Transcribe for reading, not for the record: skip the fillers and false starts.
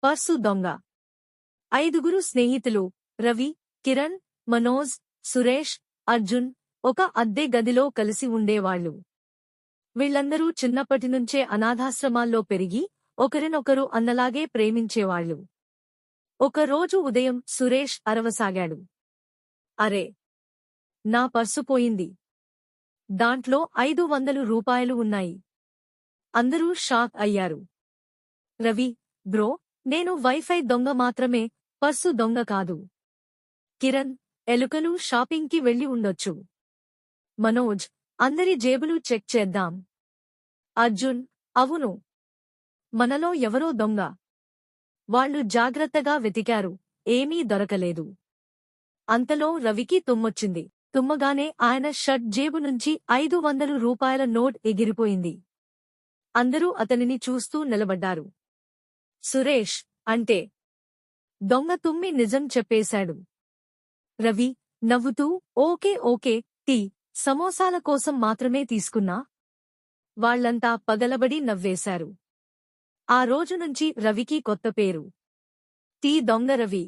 Purse దొంగ. 5గురు స్నేహితులు రవి, కిరణ్, మనోజ్, సురేష్, అర్జున్ ఒక అద్దె గదిలో కలిసి ఉండేవాళ్లు. వీళ్లందరూ చిన్నప్పటినుంచే అనాథాశ్రమాల్లో పెరిగి ఒకరినొకరు అన్నలాగే ప్రేమించేవాళ్లు. ఒకరోజు ఉదయం సురేష్ అరవసాగాడు. అరే! నా పర్సు పోయింది. దాంట్లో 500 రూపాయలు ఉన్నాయి. అందరూ షాక్ అయ్యారు. రవి, బ్రో, నేను వైఫై దొంగ మాత్రమే, పర్సు దొంగ కాదు. కిరణ్, ఎలుకలు షాపింగ్కి వెళ్లి ఉండొచ్చు. మనోజ్, అందరి జేబులు చెక్ చేద్దాం. అర్జున్, అవును, మనలో ఎవరో దొంగ. వాళ్ళు జాగ్రత్తగా వెతికారు, ఏమీ దొరకలేదు. అంతలో రవికి తుమ్మొచ్చింది. తుమ్మగానే ఆయన షర్ట్ జేబు నుంచి 500 రూపాయల నోట్ ఎగిరిపోయింది. అందరూ అతనిని చూస్తూ నిలబడ్డారు. సురేష్, అంటే దొంగ తుమ్మి నిజం చెప్పేశాడు. రవి, నవ్వుతూ, ఓకే ఓకే, టీ, సమోసాల కోసం మాత్రమే తీసుకున్నా. వాళ్లంతా పగలబడి నవ్వేశారు. ఆ రోజునుంచి రవికి కొత్త పేరు, టీ దొంగ రవి.